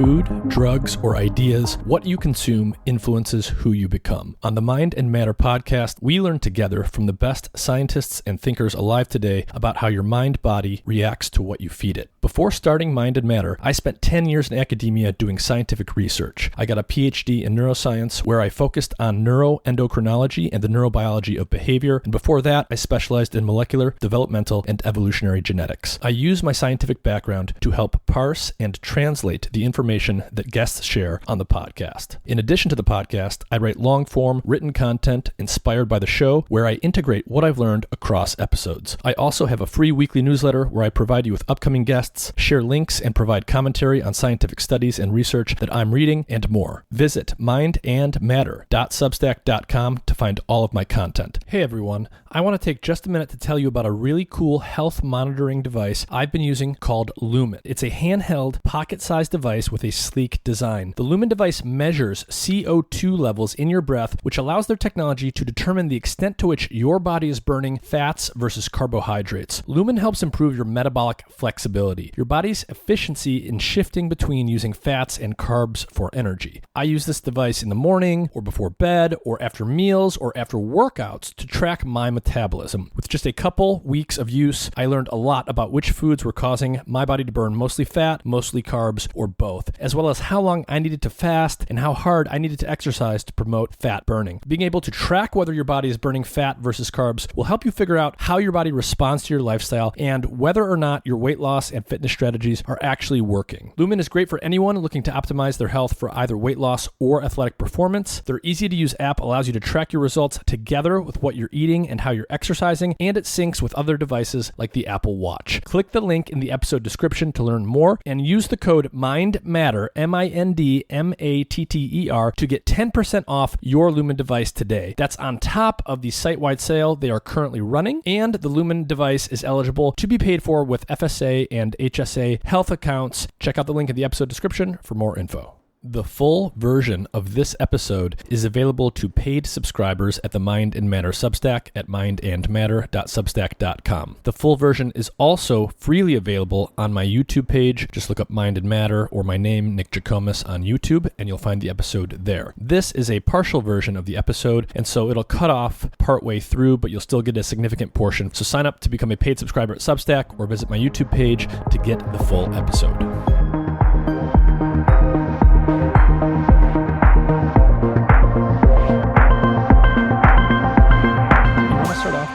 food, drugs, or ideas, what you consume influences who you become. On the Mind and Matter podcast, we learn together from the best scientists and thinkers alive today about how your mind-body reacts to what you feed it. Before starting Mind and Matter, I spent 10 years in academia doing scientific research. I got a PhD in neuroscience where I focused on neuroendocrinology and the neurobiology of behavior, and before that, I specialized in molecular, developmental, and evolutionary genetics. I use my scientific background to help parse and translate the information that guests share on the podcast. In addition to the podcast, I write long-form written content inspired by the show where I integrate what I've learned across episodes. I also have a free weekly newsletter where I provide you with upcoming guests, share links, and provide commentary on scientific studies and research that I'm reading, and more. Visit mindandmatter.substack.com to find all of my content. Hey everyone, I want to take just a minute to tell you about a really cool health monitoring device I've been using called Lumen. It's a handheld, pocket-sized device with a sleek design. The Lumen device measures CO2 levels in your breath, which allows their technology to determine the extent to which your body is burning fats versus carbohydrates. Lumen helps improve your metabolic flexibility, your body's efficiency in shifting between using fats and carbs for energy. I use this device in the morning, or before bed, or after meals, or after workouts to track my metabolism. With just a couple weeks of use, I learned a lot about which foods were causing my body to burn mostly fat, mostly carbs, or both, as well as how long I needed to fast and how hard I needed to exercise to promote fat burning. Being able to track whether your body is burning fat versus carbs will help you figure out how your body responds to your lifestyle and whether or not your weight loss and fitness strategies are actually working. Lumen is great for anyone looking to optimize their health for either weight loss or athletic performance. Their easy-to-use app allows you to track your results together with what you're eating and how you're exercising, and it syncs with other devices like the Apple Watch. Click the link in the episode description to learn more and use the code MINDMATTER, MINDMATTER, to get 10% off your Lumen device today. That's on top of the site-wide sale they are currently running, and the Lumen device is eligible to be paid for with FSA and HSA health accounts. Check out the link in the episode description for more info. The full version of this episode is available to paid subscribers at the Mind and Matter Substack at mindandmatter.substack.com. The full version is also freely available on my YouTube page. Just look up Mind and Matter or my name, Nick Jikomes, on YouTube, and you'll find the episode there. This is a partial version of the episode, and so it'll cut off partway through, but you'll still get a significant portion. So sign up to become a paid subscriber at Substack or visit my YouTube page to get the full episode.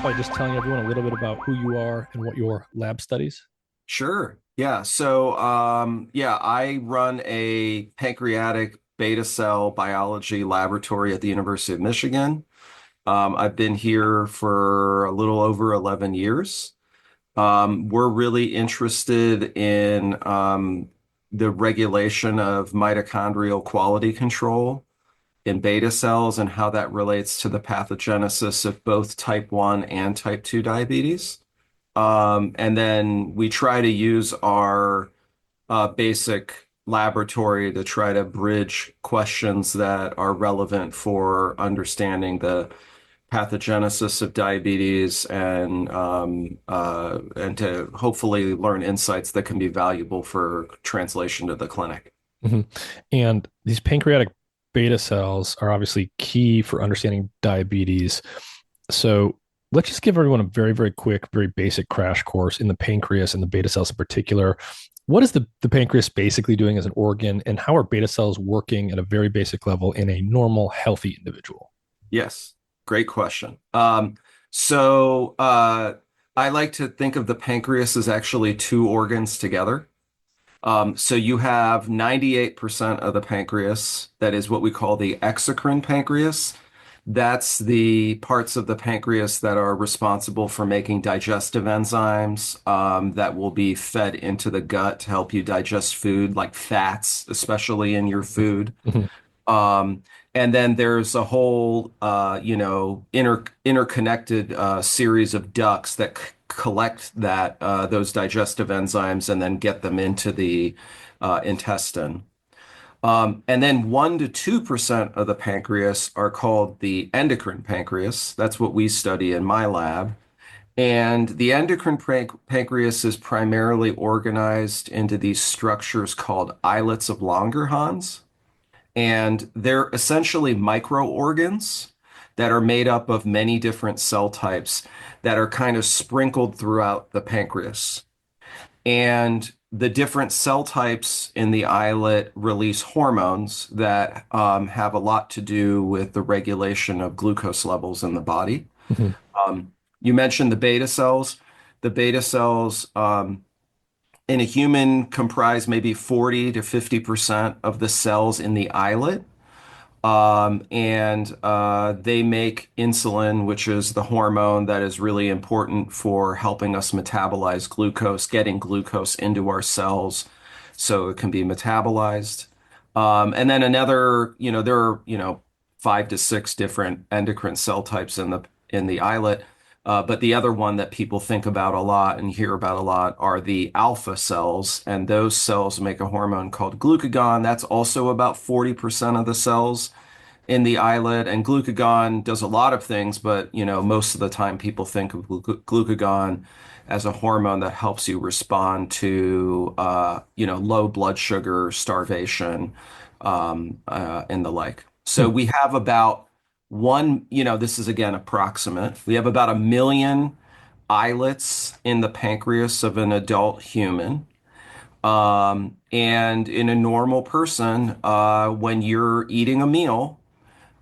By just telling everyone a little bit about who you are and what your lab studies? Sure. Yeah. So, I run a pancreatic beta cell biology laboratory at the University of Michigan. I've been here for a little over 11 years. We're really interested in the regulation of mitochondrial quality control in beta cells and how that relates to the pathogenesis of both type 1 and type 2 diabetes. And then we try to use our basic laboratory to try to bridge questions that are relevant for understanding the pathogenesis of diabetes and to hopefully learn insights that can be valuable for translation to the clinic. Mm-hmm. And these pancreatic beta cells are obviously key for understanding diabetes. So let's just give everyone a very, very quick, very basic crash course in the pancreas and the beta cells in particular. What is the pancreas basically doing as an organ, and how are beta cells working at a very basic level in a normal, healthy individual? Yes, great question. So I like to think of the pancreas as actually two organs together. So you have 98% of the pancreas, that is what we call the exocrine pancreas. That's the parts of the pancreas that are responsible for making digestive enzymes that will be fed into the gut to help you digest food, like fats, especially in your food. Mm-hmm. And then there's a whole, interconnected series of ducts that collect those digestive enzymes and then get them into the intestine. And then 1% to 2% of the pancreas are called the endocrine pancreas. That's what we study in my lab. And the endocrine pancreas is primarily organized into these structures called islets of Langerhans. And they're essentially microorgans that are made up of many different cell types that are kind of sprinkled throughout the pancreas. And the different cell types in the islet release hormones that have a lot to do with the regulation of glucose levels in the body. Mhm. You mentioned the beta cells. The beta cells in a human comprise maybe 40 to 50% of the cells in the islet. And they make insulin, which is the hormone that is really important for helping us metabolize glucose, getting glucose into our cells so it can be metabolized. And then another, there are, 5 to 6 different endocrine cell types in the islet. But the other one that people think about a lot and hear about a lot are the alpha cells, and those cells make a hormone called glucagon. That's also about 40% of the cells in the islet. And glucagon does a lot of things, but most of the time people think of glucagon as a hormone that helps you respond to low blood sugar, starvation, and the like. So Hmm. we have about this is again approximate. We have about 1 million islets in the pancreas of an adult human. And in a normal person, when you're eating a meal,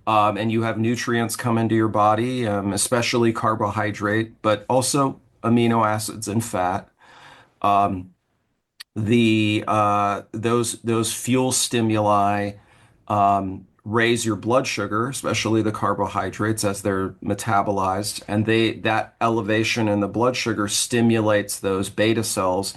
and you have nutrients come into your body, especially carbohydrate, but also amino acids and fat. Um, the those fuel stimuli raise your blood sugar, especially the carbohydrates as they're metabolized, and that elevation in the blood sugar stimulates those beta cells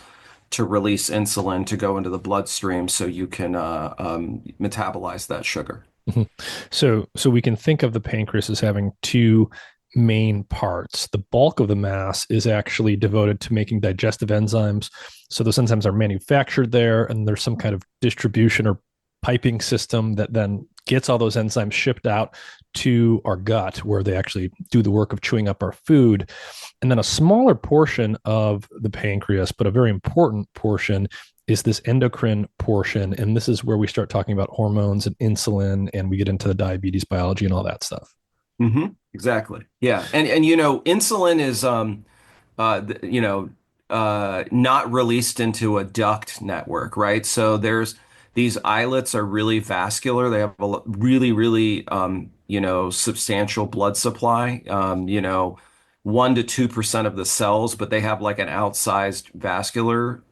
to release insulin to go into the bloodstream so you can metabolize that sugar. Mhm. So we can think of the pancreas as having two main parts. The bulk of the mass is actually devoted to making digestive enzymes. So those enzymes are manufactured there, and there's some kind of distribution or piping system that then gets all those enzymes shipped out to our gut, where they actually do the work of chewing up our food. And then a smaller portion of the pancreas, but a very important portion, is this endocrine portion. And this is where we start talking about hormones and insulin, and we get into the diabetes biology and all that stuff. Exactly. Yeah. And insulin is not released into a duct network, right? So there's these islets are really vascular. They have a really, really, substantial blood supply. 1 to 2% of the cells, but they have like an outsized vascular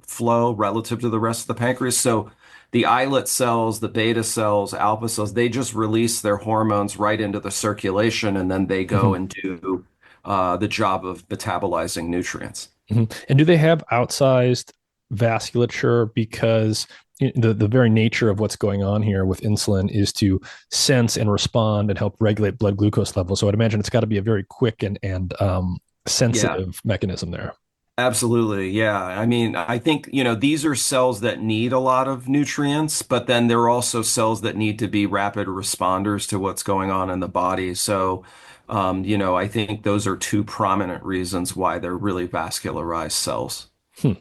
flow relative to the rest of the pancreas. So the islet cells, the beta cells, alpha cells, they just release their hormones right into the circulation, and then they go Mhm. and do the job of metabolizing nutrients. Mhm. And do they have outsized vasculature? Because the very nature of what's going on here with insulin is to sense and respond and help regulate blood glucose levels. So I'd imagine it's got to be a very quick and Yeah, sensitive mechanism there. absolutely. Yeah. I mean, I think, these are cells that need a lot of nutrients, but then there are also cells that need to be rapid responders to what's going on in the body. So, I think those are two prominent reasons why they're really vascularized cells. Hmm.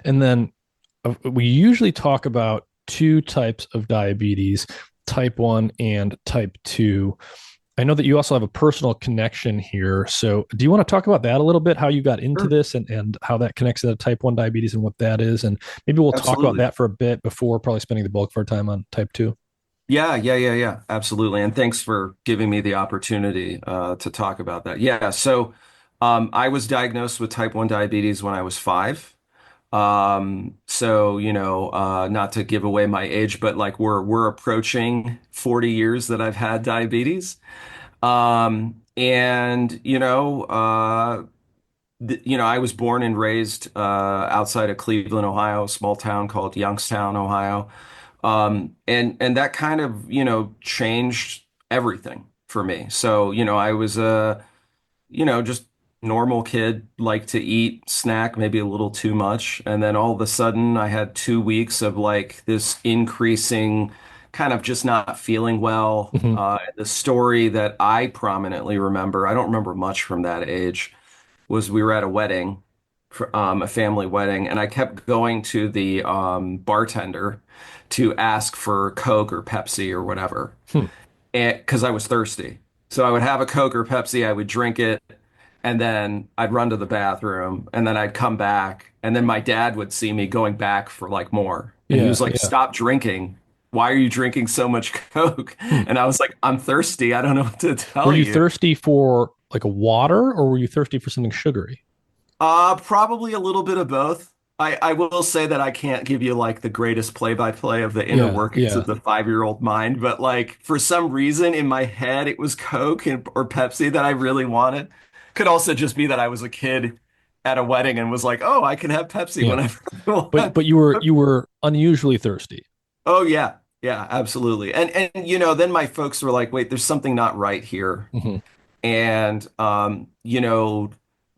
And then we usually talk about two types of diabetes, type 1 and type 2. I know that you also have a personal connection here. So, do you want to talk about that a little bit, how you got into Sure. this and how that connects to type 1 diabetes and what that is? And maybe we'll talk about Absolutely. that for a bit before probably spending the bulk of our time on type 2. Yeah, yeah, yeah, yeah, absolutely. And thanks for giving me the opportunity to talk about that. Yeah, so I was diagnosed with type 1 diabetes when I was 5. So, not to give away my age, but like we're approaching 40 years that I've had diabetes. And I was born and raised outside of Cleveland, Ohio, a small town called Youngstown, Ohio. And that kind of, changed everything for me. So, I was just normal kid, like to eat, snack, maybe a little too much. And then all of a sudden I had 2 weeks of like this increasing kind of just not feeling well. Mm-hmm. The story that I prominently remember, I don't remember much from that age, was we were at a wedding, for, a family wedding, and I kept going to the bartender to ask for Coke or Pepsi or whatever, Hmm. and because I was thirsty. So I would have a Coke or Pepsi, I would drink it, and then I'd run to the bathroom, and then I'd come back, and then my dad would see me going back for like more, and he Yeah, was like, yeah. "Stop drinking. Why are you drinking so much Coke?" Hmm. And I was like, "I'm thirsty. I don't know what to Were tell you you." thirsty for like a water or were you thirsty for something sugary? Probably a little bit of both. I will say that I can't give you like the greatest play-by-play of the inner Yeah, workings of yeah. the 5-year-old mind, but like for some reason in my head it was Coke or Pepsi that I really wanted. Could also just be that I was a kid at a wedding and was like, "Oh, I can have Pepsi Yeah. whenever I But want." you were unusually thirsty. Oh yeah. Yeah, absolutely. And then my folks were like, "Wait, there's something not right here." Hmm. And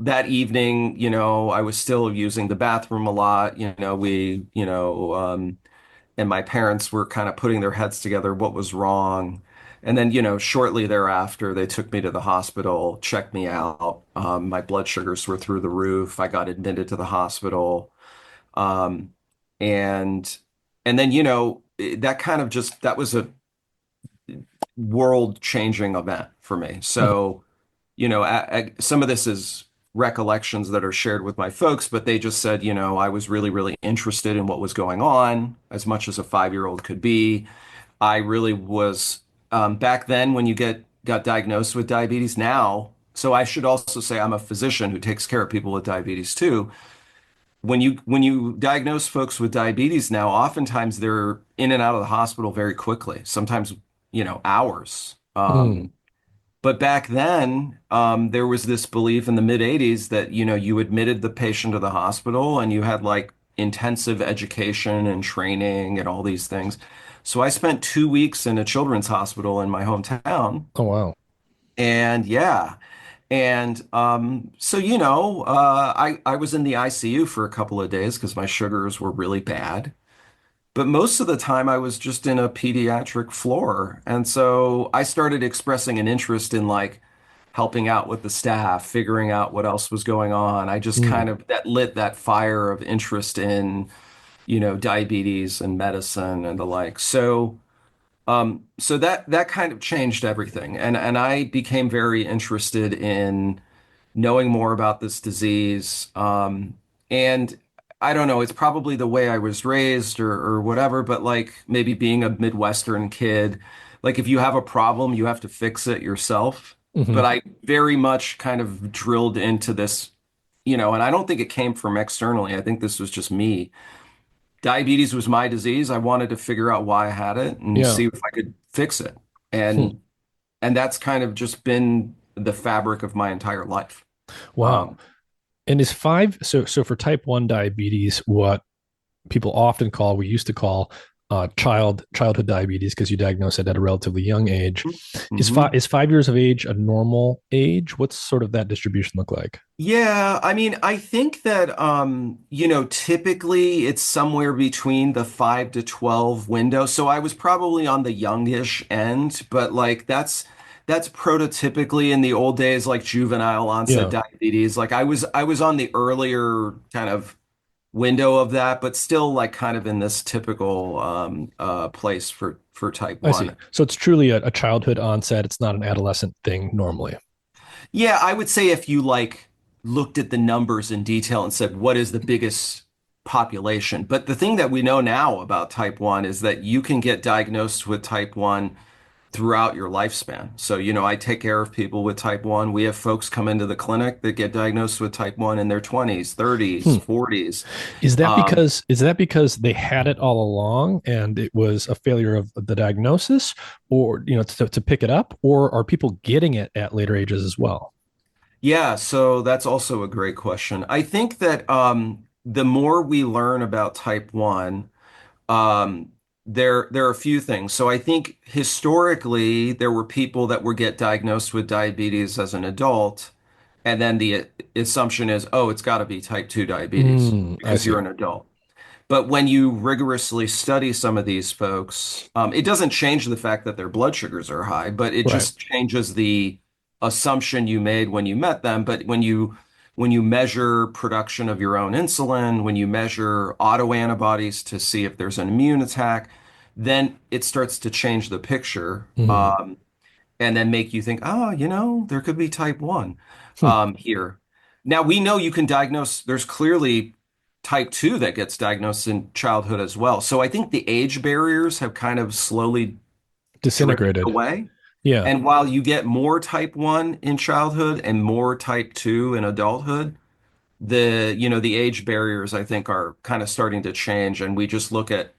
that evening, I was still using the bathroom a lot. And my parents were kind of putting their heads together, what was wrong. And then, shortly thereafter, they took me to the hospital, checked me out. My blood sugars were through the roof. I got admitted to the hospital. Um, and and then, that kind of just that was a world-changing event for me. Hmm. So some of this is recollections that are shared with my folks, but they just said, I was really, really interested in what was going on, as much as a 5-year-old could be. I really was, back then when you got diagnosed with diabetes now. So I should also say I'm a physician who takes care of people with diabetes too. When you diagnose folks with diabetes now, oftentimes they're in and out of the hospital very quickly, sometimes, hours. Mm. But back then, there was this belief in the mid 80s that, you admitted the patient to the hospital and you had like intensive education and training and all these things. So I spent 2 weeks in a children's hospital in my hometown. Oh wow. And yeah. And so, I was in the ICU for a couple of days because my sugars were really bad. But most of the time, I was just in a pediatric floor. And so I started expressing an interest in like helping out with the staff, figuring out what else was going on. I just Mm. kind of that lit that fire of interest in, diabetes and medicine and the like. So that kind of changed everything. And I became very interested in knowing more about this disease. And I don't know, it's probably the way I was raised or whatever, but like maybe being a Midwestern kid, like if you have a problem, you have to fix it yourself. Hmm. But I very much kind of drilled into this, and I don't think it came from externally. I think this was just me. Diabetes was my disease. I wanted to figure out why I had it and Yeah. see if I could fix it. Hmm. And that's kind of just been the fabric of my entire life. Wow. Um, And is five so for type 1 diabetes, what people often call, we used to call childhood diabetes because you diagnose it at a relatively young age. mhm. Is 5 years of age a normal age? What's sort of that distribution look like? Yeah, I mean, I think that typically it's somewhere between the 5 to 12 window. So I was probably on the youngish end, but like that's prototypically in the old days like juvenile onset Yeah, diabetes. Like I was on the earlier kind of window of that, but still like kind of in this typical place for type I see. 1. So it's truly a childhood onset. It's not an adolescent thing normally. Yeah, I would say if you like looked at the numbers in detail and said, what is the biggest population? But the thing that we know now about type 1 is that you can get diagnosed with type 1 throughout your lifespan. So, I take care of people with type 1. We have folks come into the clinic that get diagnosed with type 1 in their 20s, 30s, Hmm. 40s. Is that because they had it all along and it was a failure of the diagnosis, or to pick it up, or are people getting it at later ages as well? Yeah, so that's also a great question. I think that the more we learn about type 1, Um, there are a few things. So I think historically there were people that would get diagnosed with diabetes as an adult, and then the assumption is, oh, it's got to be type 2 diabetes I because see. you're an adult. But when you rigorously study some of these folks, it doesn't change the fact that their blood sugars are high, but it Right. just changes the assumption you made when you met them. But when you measure production of your own insulin, when you measure autoantibodies to see if there's an immune attack, then it starts to change the picture. Hmm. And then make you think, oh, there could be type 1 Hmm. here. Now, we know you can diagnose, there's clearly type 2 that gets diagnosed in childhood as well. So I think the age barriers have kind of slowly drifted Disintegrated. away. Yeah, And while you get more type 1 in childhood and more type 2 in adulthood, the age barriers I think are kind of starting to change. And we just look at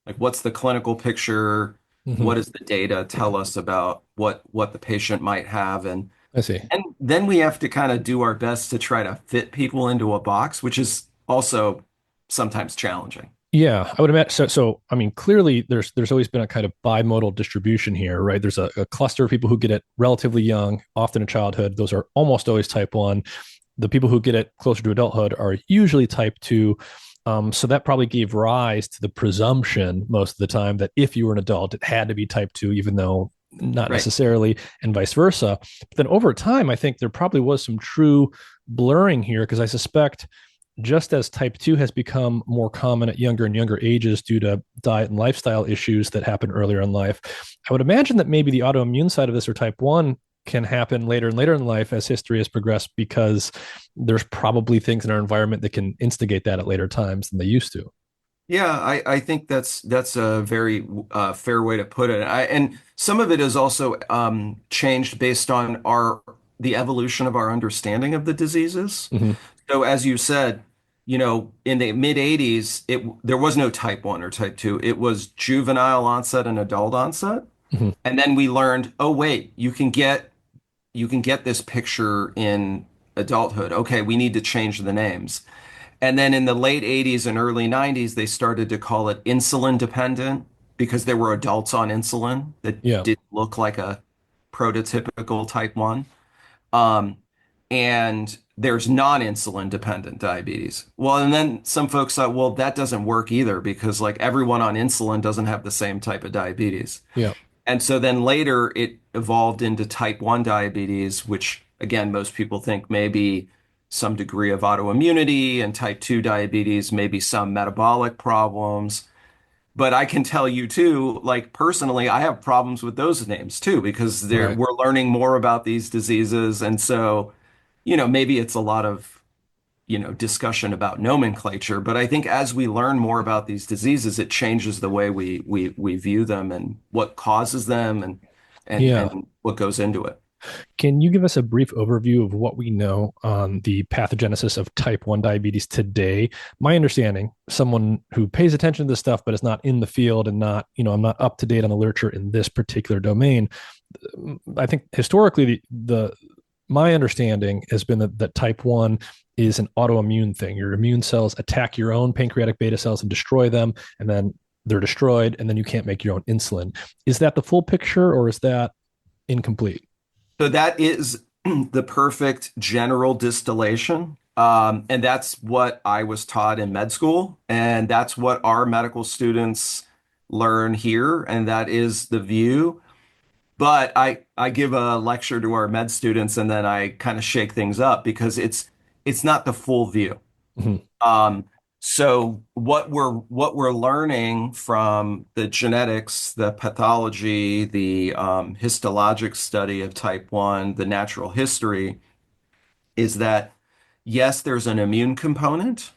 like what's the clinical picture? What hmm, does the data tell us about what the patient might have? I see. And then we have to kind of do our best to try to fit people into a box, which is also sometimes challenging. Yeah, I would imagine. So, I mean, clearly, there's always been a kind of bimodal distribution here, right? There's a cluster of people who get it relatively young, often in childhood. Those are almost always type one. The people who get it closer to adulthood are usually type two. So that probably gave rise to the presumption most of the time that if you were an adult, it had to be type two, even though not Right. necessarily, and vice versa. But then over time, I think there probably was some true blurring here because I suspect just as type 2 has become more common at younger and younger ages due to diet and lifestyle issues that happen earlier in life, I would imagine that maybe the autoimmune side of this or type 1 can happen later and later in life as history has progressed because there's probably things in our environment that can instigate that at later times than they used to. Yeah, I think that's a very fair way to put it. And some of it is also changed based on the evolution of our understanding of the diseases. Mm-hmm. So as you said, in the mid 80s, there was no type 1 or type 2. It was juvenile onset and adult onset. Mm-hmm. And then we learned, oh wait, you can get this picture in adulthood. Okay, we need to change the names. And then in the late 80s and early 90s, they started to call it insulin dependent because there were adults on insulin that Yeah, didn't look like a prototypical type 1. Um, and there's non-insulin dependent diabetes. Well, and then some folks thought, well, that doesn't work either because like everyone on insulin doesn't have the same type of diabetes. yeah, And so then later it evolved into type 1 diabetes, which again, most people think maybe some degree of autoimmunity, and type 2 diabetes, maybe some metabolic problems. But I can tell you too, like personally, I have problems with those names too, because right. we're learning more about these diseases. And so, maybe it's a lot of, discussion about nomenclature, but I think as we learn more about these diseases, it changes the way we view them and what causes them and Yeah. and what goes into it. Can you give us a brief overview of what we know on the pathogenesis of type 1 diabetes today? My understanding, someone who pays attention to this stuff but is not in the field and not, I'm not up to date on the literature in this particular domain. I think historically the my understanding has been that type 1 is an autoimmune thing. Your immune cells attack your own pancreatic beta cells and destroy them, and then they're destroyed, and then you can't make your own insulin. Is that the full picture or is that incomplete? So that is the perfect general distillation. And that's what I was taught in med school. And that's what our medical students learn here. And that is the view. But I give a lecture to our med students and then I kind of shake things up because it's not the full view. Mhm. Um, so what we're learning from the genetics, the pathology, the histologic study of type 1, the natural history, is that yes, there's an immune component,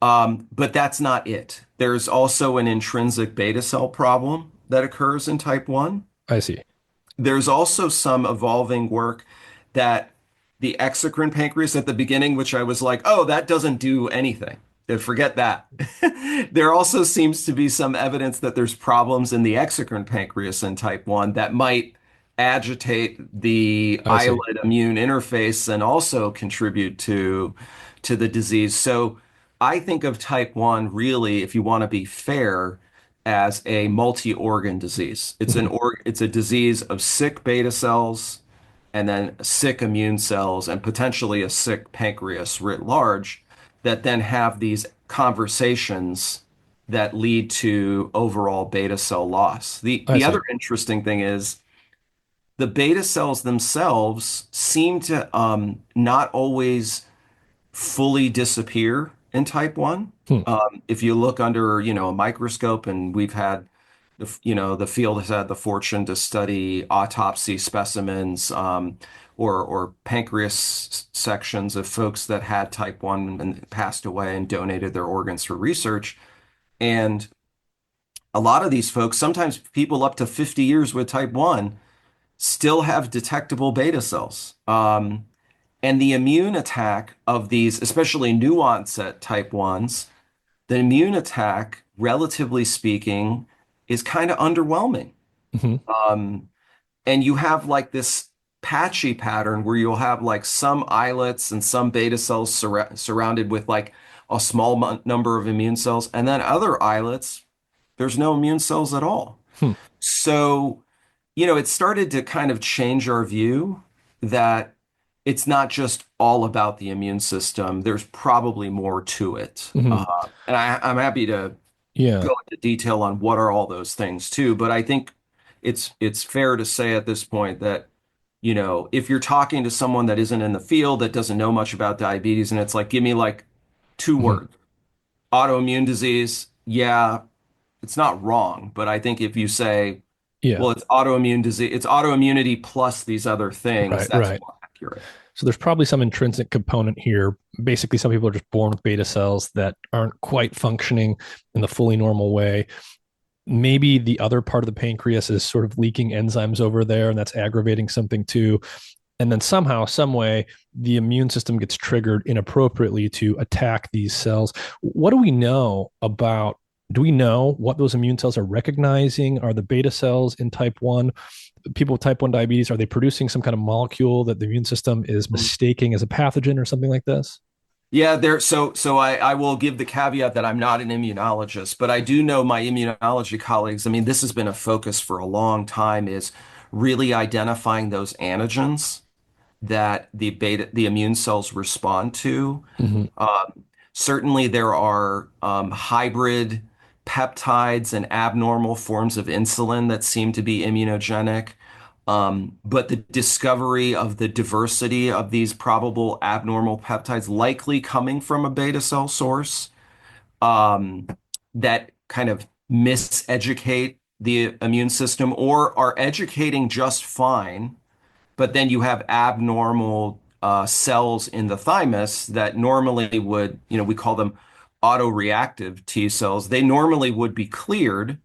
but that's not it. There's also an intrinsic beta cell problem that occurs in type 1. I see. There's also some evolving work that the exocrine pancreas at the beginning, which I was like, oh, that doesn't do anything. Forget that. There also seems to be some evidence that there's problems in the exocrine pancreas in type 1 that might agitate the I see. islet immune interface and also contribute to the disease. So I think of type 1 really, if you want to be fair, as a multi-organ disease. Mhm. It's a disease of sick beta cells and then sick immune cells and potentially a sick pancreas writ large that then have these conversations that lead to overall beta cell loss. The I the see. other interesting thing is the beta cells themselves seem to not always fully disappear in type 1. Hmm. If you look under, a microscope, and we've had the field has had the fortune to study autopsy specimens, or pancreas sections of folks that had type 1 and passed away and donated their organs for research. And a lot of these folks, sometimes people up to 50 years with type 1, still have detectable beta cells. And the immune attack of these, especially new onset type 1s, the immune attack, relatively speaking, is kind of underwhelming. Hmm. Um, and you have like this patchy pattern where you'll have like some islets and some beta cells surrounded with like a small number of immune cells, and then other islets, there's no immune cells at all. Hmm. So, it started to kind of change our view that it's not just all about the immune system. There's probably more to it. Hmm. And I'm happy to Yeah. go into detail on what are all those things too. But I think it's fair to say at this point that, if you're talking to someone that isn't in the field, that doesn't know much about diabetes, and it's like, give me like two Hmm. words, autoimmune disease. Yeah, it's not wrong. But I think if you say, Yeah. well, it's autoimmune disease, it's autoimmunity plus these other things, Right. that's Right. more accurate. So there's probably some intrinsic component here. Basically, some people are just born with beta cells that aren't quite functioning in the fully normal way. Maybe the other part of the pancreas is sort of leaking enzymes over there, and that's aggravating something too. And then somehow, some way, the immune system gets triggered inappropriately to attack these cells. What do we know about? Do we know what those immune cells are recognizing? Are the beta cells in type 1, people with type 1 diabetes, are they producing some kind of molecule that the immune system is mistaking as a pathogen or something like this? Yeah, so I will give the caveat that I'm not an immunologist, but I do know my immunology colleagues. I mean, this has been a focus for a long time, is really identifying those antigens that the immune cells respond to. Mm-hmm. Certainly, there are hybrid peptides and abnormal forms of insulin that seem to be immunogenic. But the discovery of the diversity of these probable abnormal peptides, likely coming from a beta cell source, um, that kind of miseducate the immune system or are educating just fine, but then you have abnormal cells in the thymus that normally would, we call them autoreactive T cells. They normally would be cleared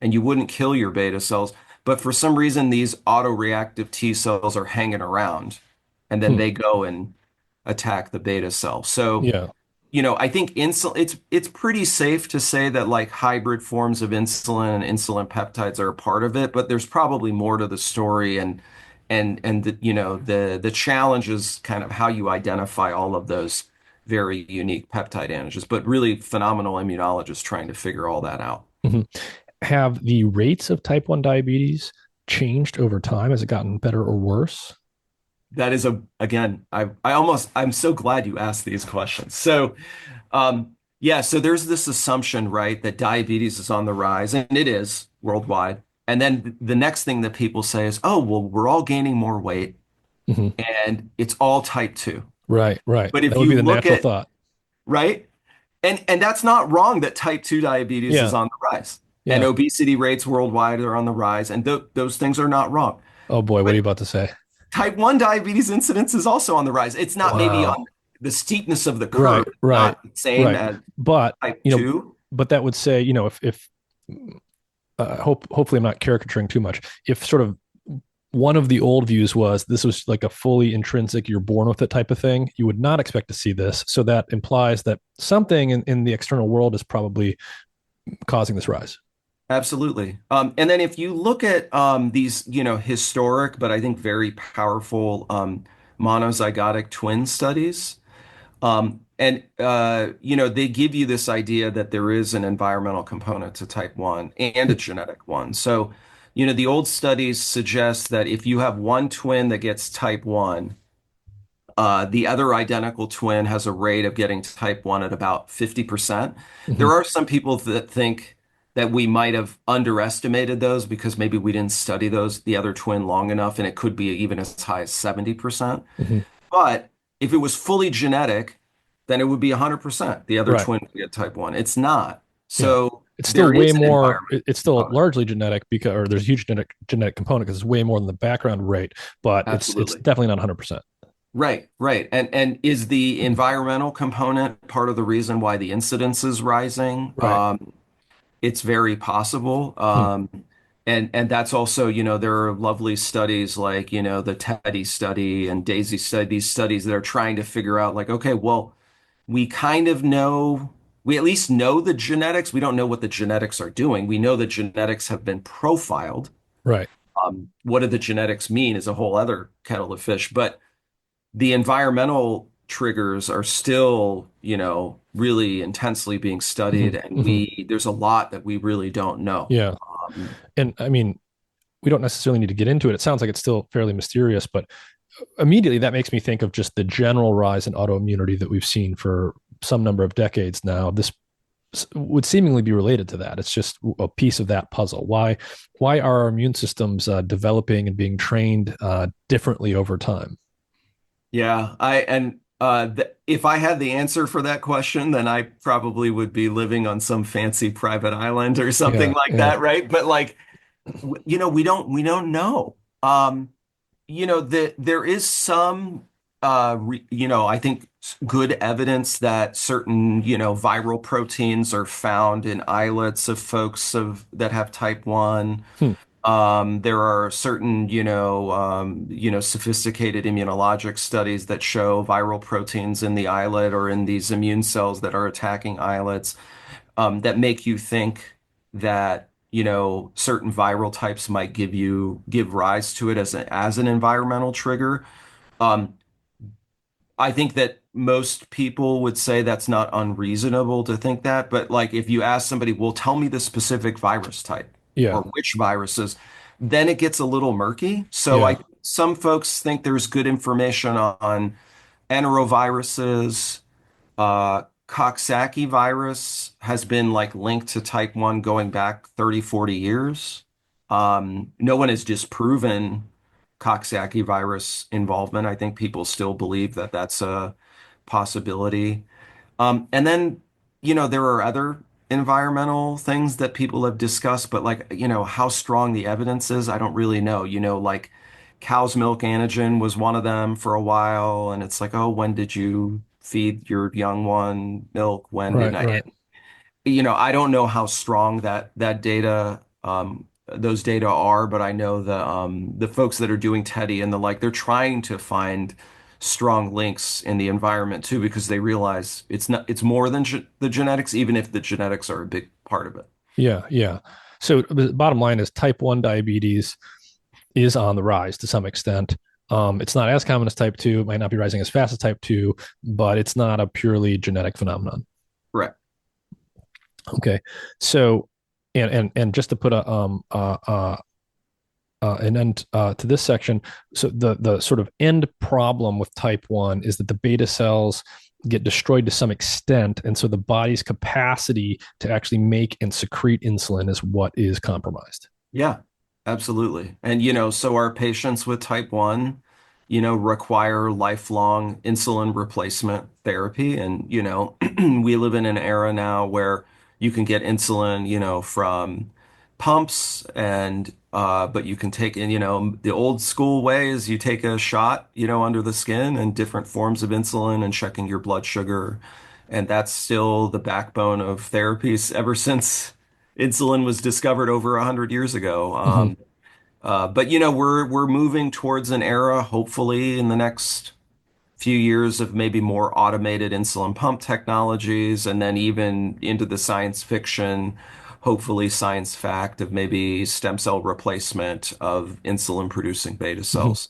and you wouldn't kill your beta cells. But for some reason, these autoreactive T cells are hanging around and then Hmm. they go and attack the beta cell. So, Yeah. I think it's pretty safe to say that like hybrid forms of insulin and insulin peptides are a part of it, but there's probably more to the story, and the challenge is kind of how you identify all of those very unique peptide antigens, but really phenomenal immunologists trying to figure all that out. Mm-hmm. Have the rates of type 1 diabetes changed over time? Has it gotten better or worse? That is again, I'm so glad you asked these questions. So, yeah, so there's this assumption, right, that diabetes is on the rise, and it is worldwide. And then the next thing that people say is, oh, well, we're all gaining more weight Mm-hmm. and it's all type 2. Right, right. But if That would you be the look natural at, thought. right, and that's not wrong that type 2 diabetes is Yeah, on the rise. And yeah. obesity rates worldwide are on the rise, and those things are not wrong. Oh boy, what are But you about to say? type 1 diabetes incidence is also on the rise. It's not maybe on Wow. the steepness of the curve, Right, right, not the same right. as But type you know, 2. but that would say, if hopefully I'm not caricaturing too much. If sort of one of the old views was this was like a fully intrinsic, you're born with it type of thing, you would not expect to see this. So that implies that something in the external world is probably causing this rise. Absolutely. And then if you look at these, historic, but I think very powerful monozygotic twin studies, and they give you this idea that there is an environmental component to type 1 and a genetic one. So, the old studies suggest that if you have one twin that gets type 1, the other identical twin has a rate of getting type 1 at about 50%. Mm-hmm. There are some people that think that we might have underestimated those because maybe we didn't study the other twin long enough, and it could be even as high as 70%. Mm-hmm. But if it was fully genetic, then it would be 100%. The other Right. twin would get type 1. It's not. Yeah. So It's still there way is an more, environment it's still component. largely genetic because, or there's a huge genetic component because it's way more than the background rate, but it's Absolutely. definitely not 100%. Right, right. And is the environmental component part of the reason why the incidence is rising? Right. It's very possible. Hmm. And that's also, there are lovely studies like, the Teddy study and Daisy study, these studies that are trying to figure out like, okay, well, we kind of know, we at least know the genetics. We don't know what the genetics are doing. We know the genetics have been profiled. Right. What do the genetics mean is a whole other kettle of fish. But the environmental triggers are still, really intensely being Hmm. studied, and Hmm. there's a lot that we really don't know. Yeah. And I mean, we don't necessarily need to get into it. It sounds like it's still fairly mysterious, but immediately that makes me think of just the general rise in autoimmunity that we've seen for some number of decades now. This would seemingly be related to that. It's just a piece of that puzzle. Why are our immune systems developing and being trained differently over time? Yeah, if I had the answer for that question, then I probably would be living on some fancy private island or something Yeah, like yeah, that, right? But like, we don't know. There is some, I think good evidence that certain, viral proteins are found in islets of folks that have type 1. hmm, There are certain, sophisticated immunologic studies that show viral proteins in the islet or in these immune cells that are attacking islets, that make you think that, certain viral types might give rise to it as an environmental trigger. Um, I think that most people would say that's not unreasonable to think that, but like if you ask somebody, well, tell me the specific virus type yeah, or which viruses, then it gets a little murky. So yeah. some folks think there's good information on enteroviruses. Coxsackie virus has been like linked to type 1 going back 30, 40 years. No one has disproven Coxsackie virus involvement. I think people still believe that that's a possibility. And then, there are other environmental things that people have discussed, but like, how strong the evidence is, I don't really know. Like cow's milk antigen was one of them for a while, and it's like, oh, when did you feed your young one milk? When did Right, I? right. I don't know how strong that data those data are, but I know the folks that are doing Teddy and the like, they're trying to find strong links in the environment too, because they realize it's more than the genetics, even if the genetics are a big part of it. Yeah, yeah. So the bottom line is type 1 diabetes is on the rise to some extent. It's not as common as type 2. It might not be rising as fast as type 2, but it's not a purely genetic phenomenon. Correct. Okay. So, and just to put an end to this section, so the sort of end problem with type 1 is that the beta cells get destroyed to some extent, and so the body's capacity to actually make and secrete insulin is what is compromised. Yeah, absolutely. And, so our patients with type 1, require lifelong insulin replacement therapy. And, we live in an era now where you can get insulin, from pumps but you can take in, the old school way is you take a shot, under the skin and different forms of insulin and checking your blood sugar. And that's still the backbone of therapies ever since insulin was discovered over 100 years ago. Mm-hmm. But we're moving towards an era, hopefully in the next few years, of maybe more automated insulin pump technologies, and then even into the science fiction, hopefully science fact of maybe stem cell replacement of insulin producing beta Mm-hmm. cells.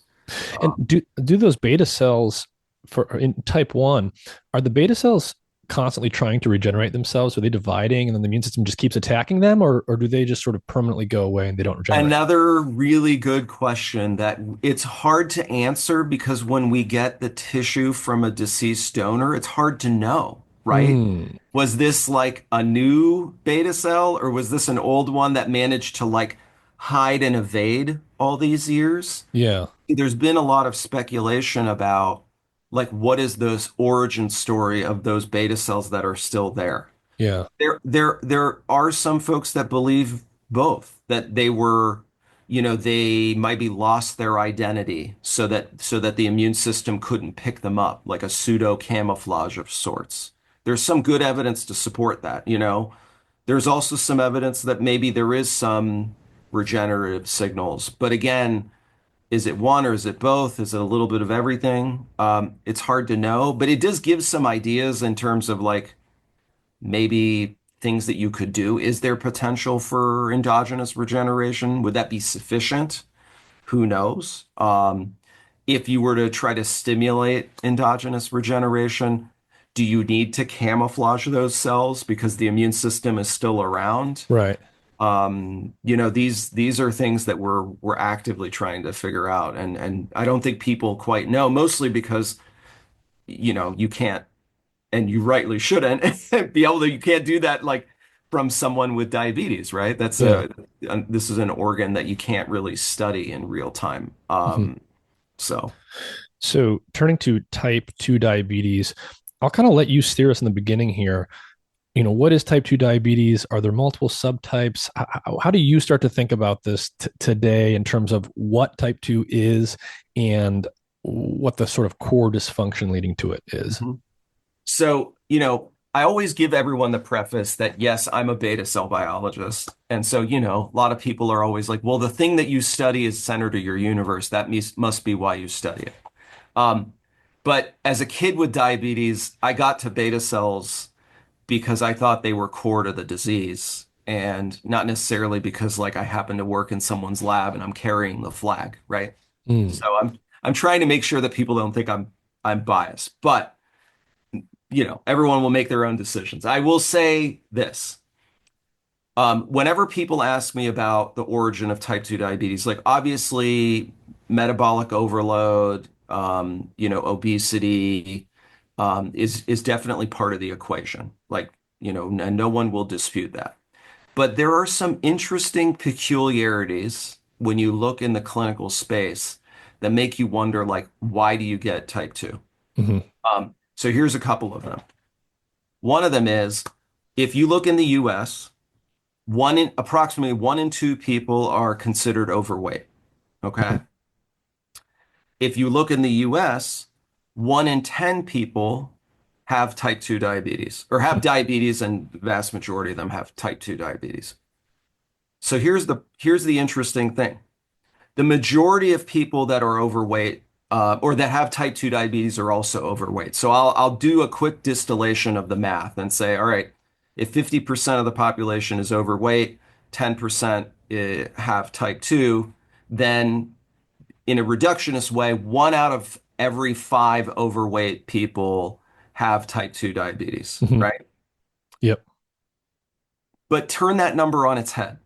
And do those beta cells for in type 1, are the beta cells constantly trying to regenerate themselves? Are they dividing and then the immune system just keeps attacking them, or do they just sort of permanently go away and they don't regenerate? Another really good question that it's hard to answer because when we get the tissue from a deceased donor, it's hard to know, right? Mm, Was this like a new beta cell or was this an old one that managed to like hide and evade all these years? yeah. There's been a lot of speculation about, like what is the origin story of those beta cells that are still there? Yeah. There are some folks that believe both, that they were, they might be lost their identity so that the immune system couldn't pick them up, like a pseudo camouflage of sorts. There's some good evidence to support that. There's also some evidence that maybe there is some regenerative signals. But again, is it one or is it both? Is it a little bit of everything? It's hard to know, but it does give some ideas in terms of like maybe things that you could do. Is there potential for endogenous regeneration? Would that be sufficient? Who knows? If you were to try to stimulate endogenous regeneration, do you need to camouflage those cells because the immune system is still around? Right. These are things that we're actively trying to figure out, and I don't think people quite know, mostly because you can't, and you rightly shouldn't be able to, you can't do that like from someone with diabetes, right? Yeah. This is an organ that you can't really study in real time. Mhm. So So turning to type 2 diabetes, I'll kind of let you steer us in the beginning here. What is type 2 diabetes? Are there multiple subtypes? How do you start to think about this today in terms of what type 2 is and what the sort of core dysfunction leading to it is? Mhm. I always give everyone the preface that yes, I'm a beta cell biologist. And so, a lot of people are always like, well, the thing that you study is center to your universe. That must be why you study it. Um, but as a kid with diabetes, I got to beta cells because I thought they were core to the disease and not necessarily because like I happen to work in someone's lab and I'm carrying the flag, right? Mm, So I'm trying to make sure that people don't think I'm biased, but everyone will make their own decisions. I will say this. Whenever people ask me about the origin of type 2 diabetes, like obviously metabolic overload, obesity, is definitely part of the equation. Like, and no one will dispute that. But there are some interesting peculiarities when you look in the clinical space that make you wonder, like, why do you get type 2? mhm, So here's a couple of them. One of them is if you look in the US, approximately 1 in 2 people are considered overweight. mhm, Okay. If you look in the US, 1 in 10 people have type 2 diabetes or have diabetes, and the vast majority of them have type 2 diabetes. So here's the interesting thing. The majority of people that are overweight or that have type 2 diabetes are also overweight. So I'll do a quick distillation of the math and say, all right, if 50% of the population is overweight, 10% have type 2, then in a reductionist way, 1 out of every 5 overweight people have type 2 diabetes, mhm. right? Yep. But turn that number on its head.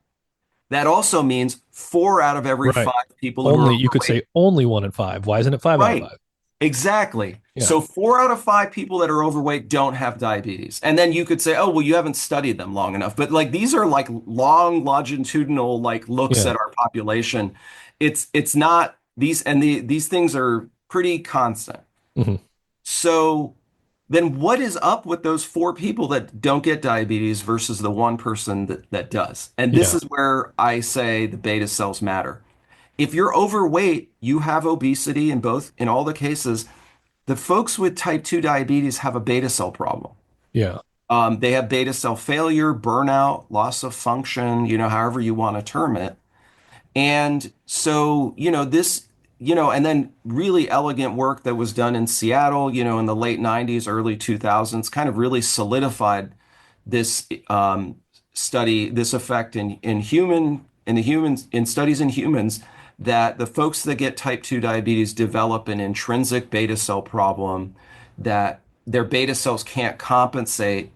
That also means 4 out of every Right. 5 people who are Only you could overweight. say only 1 in 5. Why isn't it 5 out of 5? Right. Exactly. Yeah. So 4 out of 5 people that are overweight don't have diabetes. And then you could say, oh, well, you haven't studied them long enough. But like these are like long longitudinal like looks Yeah. at our population. It's not these things are pretty constant. Mhm. So then what is up with those 4 people that don't get diabetes versus the one person that does? And this Yeah. is where I say the beta cells matter. If you're overweight, you have obesity in all the cases. The folks with type 2 diabetes have a beta cell problem. Yeah. They have beta cell failure, burnout, loss of function, however you want to term it. And so, and then really elegant work that was done in Seattle, in the late 90s, early 2000s, kind of really solidified this this effect in studies in humans, that the folks that get type 2 diabetes develop an intrinsic beta cell problem, that their beta cells can't compensate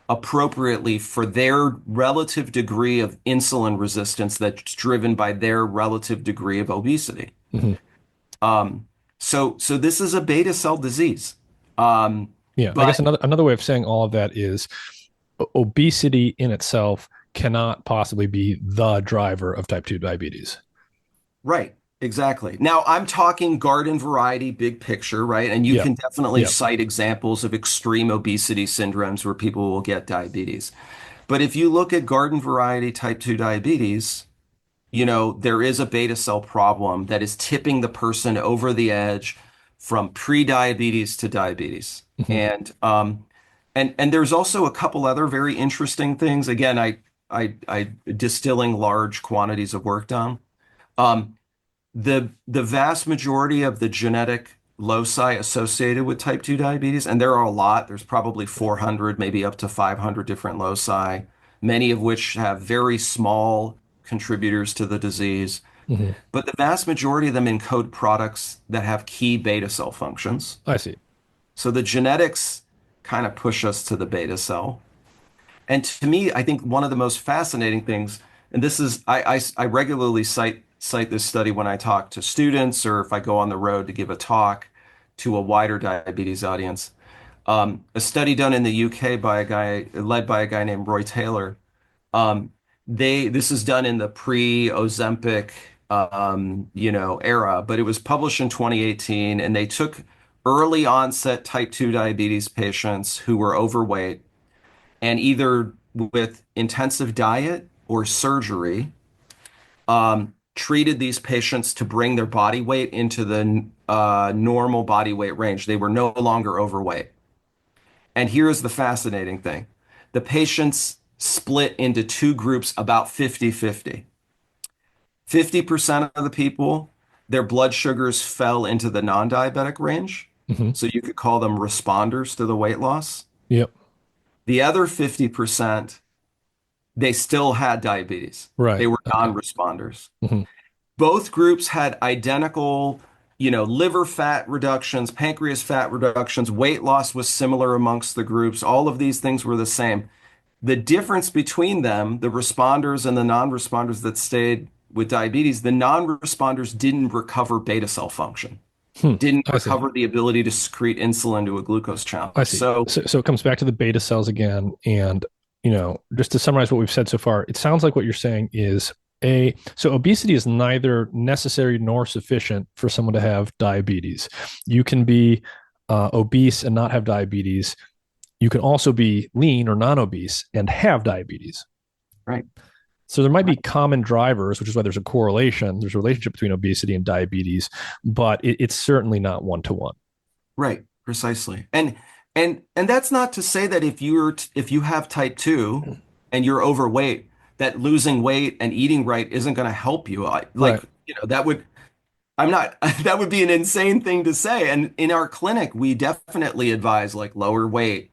appropriately for their relative degree of insulin resistance that's driven by their relative degree of obesity. Mhm. Um, so this is a beta cell disease. Um, Yeah. I but guess another way of saying all of that is obesity in itself cannot possibly be the driver of type 2 diabetes. right. Exactly. Now, I'm talking garden variety, big picture, right? And you Yep. can definitely Yep. cite examples of extreme obesity syndromes where people will get diabetes. But if you look at garden variety type 2 diabetes, there is a beta cell problem that is tipping the person over the edge from pre-diabetes to diabetes. Hmm. And there's also a couple other very interesting things. Again, I distilling large quantities of work done. Um, the vast majority of the genetic loci associated with type 2 diabetes, and there are a lot, there's probably 400, maybe up to 500 different loci, many of which have very small contributors to the disease. Hmm. But the vast majority of them encode products that have key beta cell functions. I see. So the genetics kind of push us to the beta cell. And to me, I think one of the most fascinating things, and this is, I regularly cite this study when I talk to students or if I go on the road to give a talk to a wider diabetes audience. A study done in the UK by a guy, led by a guy named Roy Taylor. Um, this is done in the pre-Ozempic, era, but it was published in 2018, and they took early onset type 2 diabetes patients who were overweight and either with intensive diet or surgery, treated these patients to bring their body weight into the normal body weight range. They were no longer overweight. And here's the fascinating thing. The patients split into two groups about 50-50. 50% of the people, their blood sugars fell into the non-diabetic range. Hmm. So you could call them responders to the weight loss. Yep. The other 50%, they still had diabetes. They Right. were Okay. non-responders. Hmm. Both groups had identical, liver fat reductions, pancreas fat reductions, weight loss was similar amongst the groups. All of these things were the same. The difference between them, the responders and the non-responders that stayed with diabetes, the non-responders didn't recover beta cell function, Hmm. didn't I see. recover the ability to secrete insulin to a glucose channel. I see. So, So it comes back to the beta cells again. And, just to summarize what we've said so far, it sounds like what you're saying is so obesity is neither necessary nor sufficient for someone to have diabetes. You can be obese and not have diabetes. You can also be lean or non-obese and have diabetes. right, So there might be right, common drivers, which is why there's a correlation. There's a relationship between obesity and diabetes, but it's certainly not one to one. right, precisely. And that's not to say that if you have type 2 and you're overweight, that losing weight and eating right isn't going to help you. Right. That would I'm not, that would be an insane thing to say. And in our clinic, we definitely advise like lower weight,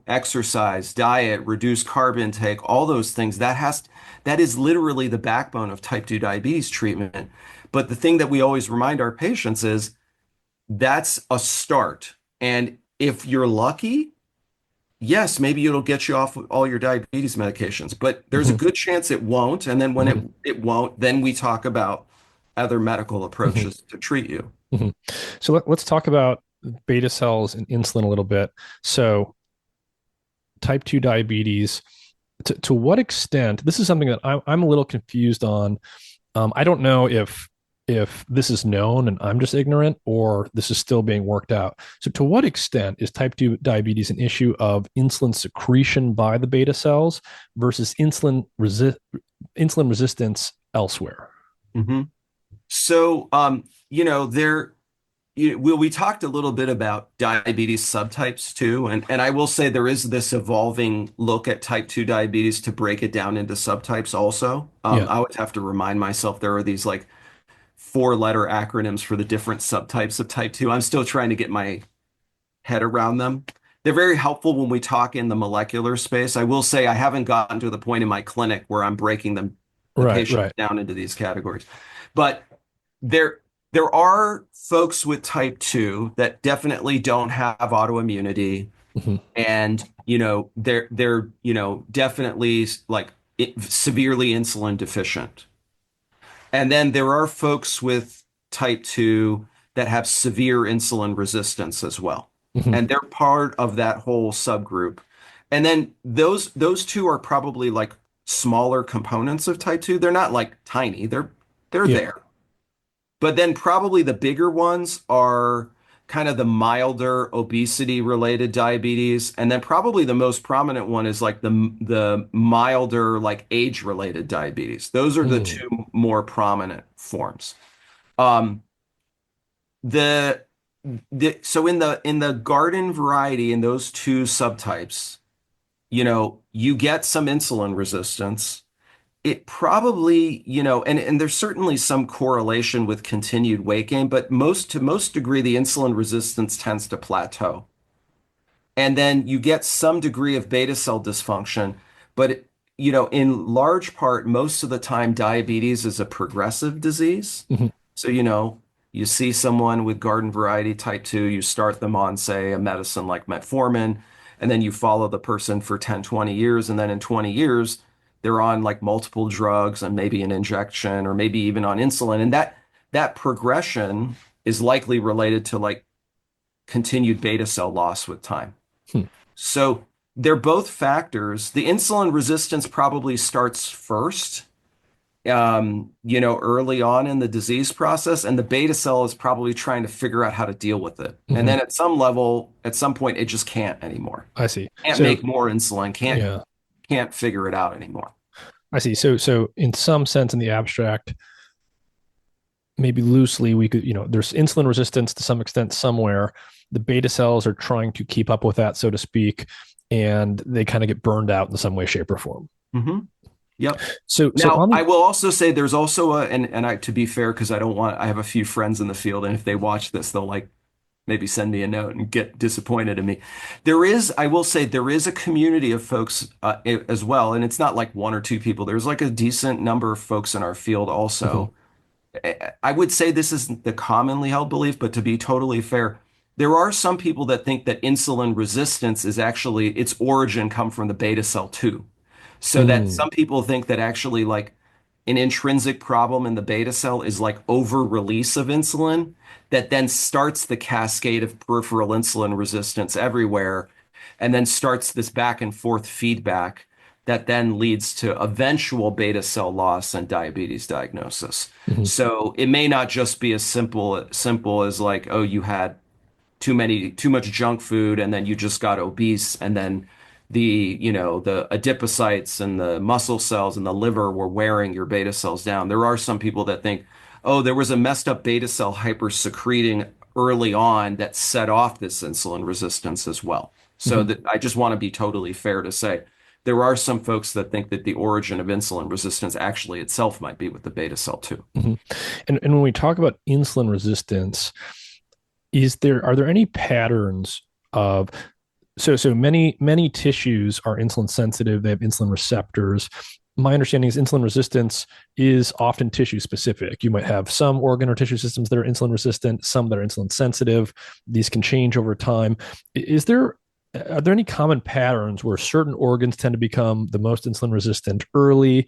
exercise, diet, reduce carb intake, all those things. That is literally the backbone of type 2 diabetes treatment. But the thing that we always remind our patients is that's a start. And if you're lucky, yes, maybe it'll get you off all your diabetes medications, but there's a Mm-hmm. good chance it won't. And then when Mm-hmm. it won't, then we talk about other medical Mm-hmm. approaches to treat you. Mm-hmm. So let's talk about beta cells and insulin a little bit. So type 2 diabetes, to what extent, this is something that I'm a little confused on. I don't know if this is known and I'm just ignorant or this is still being worked out. So to what extent is type 2 diabetes an issue of insulin secretion by the beta cells versus insulin resistance elsewhere? hmm So, we talked a little bit about diabetes subtypes too, and I will say there is this evolving look at type 2 diabetes to break it down into subtypes also. Yeah. I always have to remind myself there are these like four-letter acronyms for the different subtypes of type 2. I'm still trying to get my head around them. They're very helpful when we talk in the molecular space. I will say I haven't gotten to the point in my clinic where I'm breaking the Right, patients right. down into these categories. But there there are folks with type 2 that definitely don't have autoimmunity Hmm. and they're definitely like severely insulin deficient. And then there are folks with type 2 that have severe insulin resistance as well. Hmm. And they're part of that whole subgroup. And then those two are probably like smaller components of type 2. They're not like tiny. They're Yeah. there. But then probably the bigger ones are kind of the milder obesity related diabetes. And then probably the most prominent one is like the milder like age related diabetes. Those are the Mm. two more prominent forms. Um, the so in the garden variety in those two subtypes, you get some insulin resistance. It probably, and there's certainly some correlation with continued weight gain, but most degree, the insulin resistance tends to plateau. And then you get some degree of beta cell dysfunction, but in large part, most of the time, diabetes is a progressive disease. Mhm. So, you see someone with garden variety type 2, you start them on, say, a medicine like metformin, and then you follow the person for 10, 20 years. And then in 20 years, they're on like multiple drugs and maybe an injection or maybe even on insulin. And that progression is likely related to like continued beta cell loss with time. Hmm. So they're both factors. The insulin resistance probably starts first, early on in the disease process, and the beta cell is probably trying to figure out how to deal with it. And Mhm. then at some level, at some point, it just can't anymore. I see. Can't So make more insulin, yeah, can't figure it out anymore. I see. So in some sense, in the abstract, maybe loosely, we could, there's insulin resistance to some extent somewhere. The beta cells are trying to keep up with that, so to speak, and they kind of get burned out in some way, shape, or form. Hmm. Yep. So Now, on I the will also say there's also to be fair, because I have a few friends in the field, and if they watch this, they'll like maybe send me a note and get disappointed in me. I will say, there is a community of folks as well, and it's not like one or two people. There's like a decent number of folks in our field Mhm. also. I would say this isn't the commonly held belief, but to be totally fair, there are some people that think that insulin resistance is actually its origin come from the beta cell too. So that Mm. some people think that actually like an intrinsic problem in the beta cell is like over release of insulin that then starts the cascade of peripheral insulin resistance everywhere and then starts this back and forth feedback that then leads to eventual beta cell loss and diabetes diagnosis. Mhm. So it may not just be as simple as like, oh, you had too much junk food and then you just got obese and then the adipocytes and the muscle cells and the liver were wearing your beta cells down. There are some people that think, oh, there was a messed up beta cell hypersecreting early on that set off this insulin resistance as well. So Mhm. that I just want to be totally fair to say there are some folks that think that the origin of insulin resistance actually itself might be with the beta cell too. Mhm. And when we talk about insulin resistance, are there any patterns of so many tissues are insulin sensitive, they have insulin receptors. My understanding is insulin resistance is often tissue specific. You might have some organ or tissue systems that are insulin resistant, some that are insulin sensitive. These can change over time. Is there Are there any common patterns where certain organs tend to become the most insulin resistant early,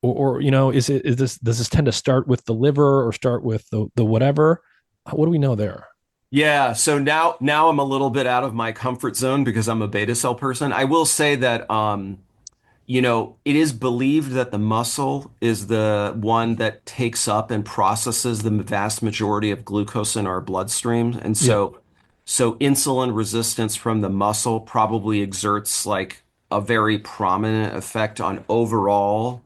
is this does this tend to start with the liver or start with the whatever? What do we know there? Yeah, so now I'm a little bit out of my comfort zone because I'm a beta cell person. I will say that it is believed that the muscle is the one that takes up and processes the vast majority of glucose in our bloodstream. And Yeah. so insulin resistance from the muscle probably exerts like a very prominent effect on overall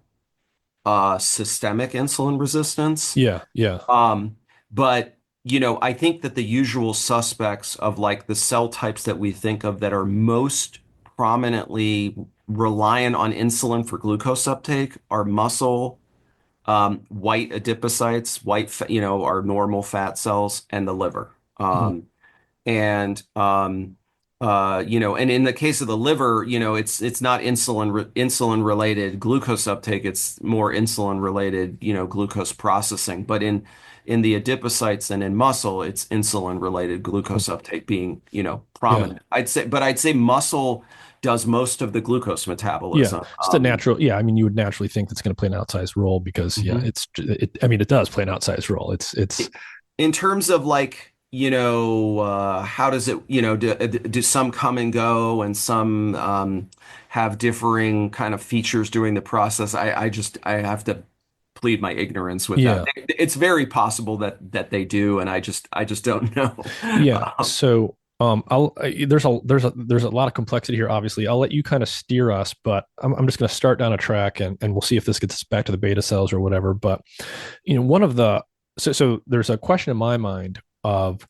systemic insulin resistance. Yeah. Yeah. Um, but I think that the usual suspects of like the cell types that we think of that are most prominently reliant on insulin for glucose uptake are muscle, white adipocytes, our normal fat cells, and the liver. Mhm. And in the case of the liver, it's not insulin related glucose uptake, it's more insulin related, glucose processing. But in the adipocytes and in muscle, it's insulin related glucose uptake being, Yeah. prominent. I'd say muscle does most of the glucose Yeah. metabolism. Just a natural. Yeah. I mean, you would naturally think that's going to play an outsized role because, yeah, Mhm. I mean, it does play an outsized role. It's, In terms of like, how does it, do some come and go and some have differing kind of features during the process? I have to plead my ignorance with Yeah. that. It's very possible that they do, and I just don't know. Yeah. So there's a lot of complexity here, obviously. I'll let you kind of steer us, but I'm just going to start down a track and we'll see if this gets us back to the beta cells or whatever. But one of the so there's a question in my mind of,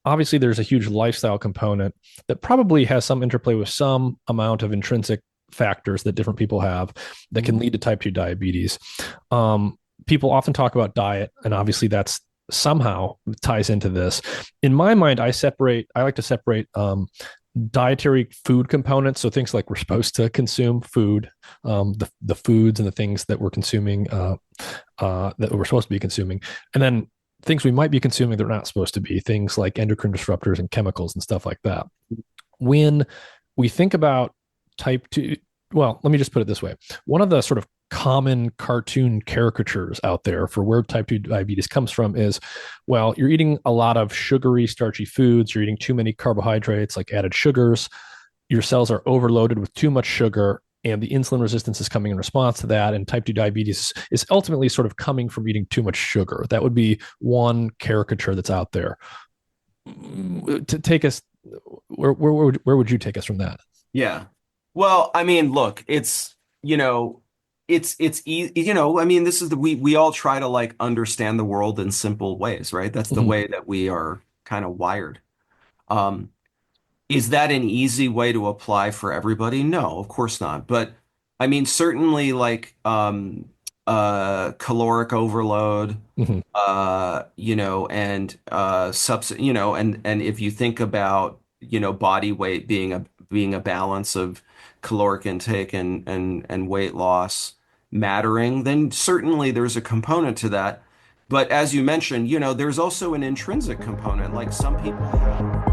obviously there's a huge lifestyle component that probably has some interplay with some amount of intrinsic factors that different people have that can lead to type 2 diabetes. People often talk about diet, and obviously that's somehow ties into this. In my mind, I like to separate dietary food components. So things like we're supposed to consume food, the foods and the things that we're consuming, that we're supposed to be consuming. And then things we might be consuming that are not supposed to be, things like endocrine disruptors and chemicals and stuff like that. When we think about type 2, well, let me just put it this way. One of the sort of common cartoon caricatures out there for where type 2 diabetes comes from is, well, you're eating a lot of sugary, starchy foods, you're eating too many carbohydrates like added sugars, your cells are overloaded with too much sugar, and the insulin resistance is coming in response to that, and type 2 diabetes is ultimately sort of coming from eating too much sugar. That would be one caricature that's out there. To take us, where would you take us from that? Yeah. Well, I mean, look, it's I mean, this is we all try to like understand the world in simple ways, right? That's the way that we are kind of wired. Is that an easy way to apply for everybody? No, of course not. But I mean, certainly like caloric overload, Mm-hmm. and and if you think about, body weight being a balance of caloric intake and weight loss mattering, then certainly there's a component to that. But as you mentioned, there's also an intrinsic component. Like some people have.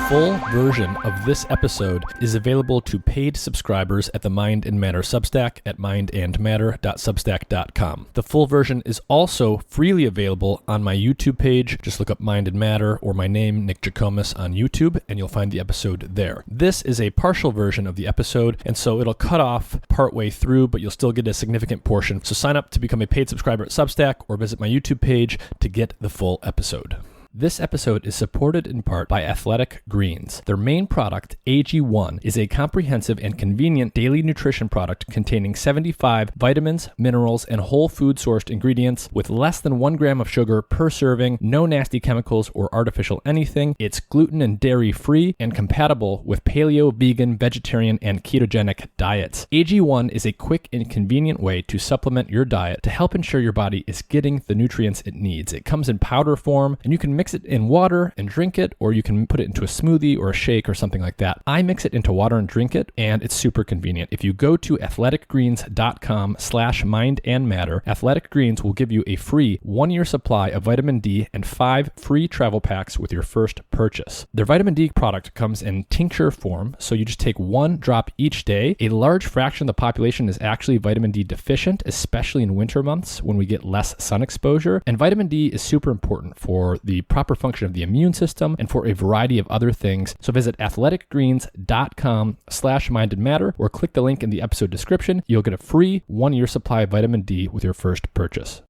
Full version of this episode is available to paid subscribers at the Mind and Matter Substack at mindandmatter.substack.com. The full version is also freely available on my YouTube page. Just look up Mind and Matter or my name, Nick Jikomes, on YouTube, and you'll find the episode there. This is a partial version of the episode, and so it'll cut off partway through, but you'll still get a significant portion. So sign up to become a paid subscriber at Substack or visit my YouTube page to get the full episode. This episode is supported in part by Athletic Greens. Their main product, AG1, is a comprehensive and convenient daily nutrition product containing 75 vitamins, minerals, and whole food sourced ingredients with less than 1 gram of sugar per serving, no nasty chemicals or artificial anything. It's gluten and dairy free and compatible with paleo, vegan, vegetarian, and ketogenic diets. AG1 is a quick and convenient way to supplement your diet to help ensure your body is getting the nutrients it needs. It comes in powder form, and you can mix it in water and drink it, or you can put it into a smoothie or a shake or something like that. I mix it into water and drink it, and it's super convenient. If you go to athleticgreens.com/mindandmatter, Athletic Greens will give you a free 1-year supply of vitamin D and 5 free travel packs with your first purchase. Their vitamin D product comes in tincture form, so you just take 1 drop each day. A large fraction of the population is actually vitamin D deficient, especially in winter months when we get less sun exposure, and vitamin D is super important for the proper function of the immune system and for a variety of other things. So visit athleticgreens.com/mindandmatter or click the link in the episode description. You'll get a free 1-year supply of vitamin D with your first purchase.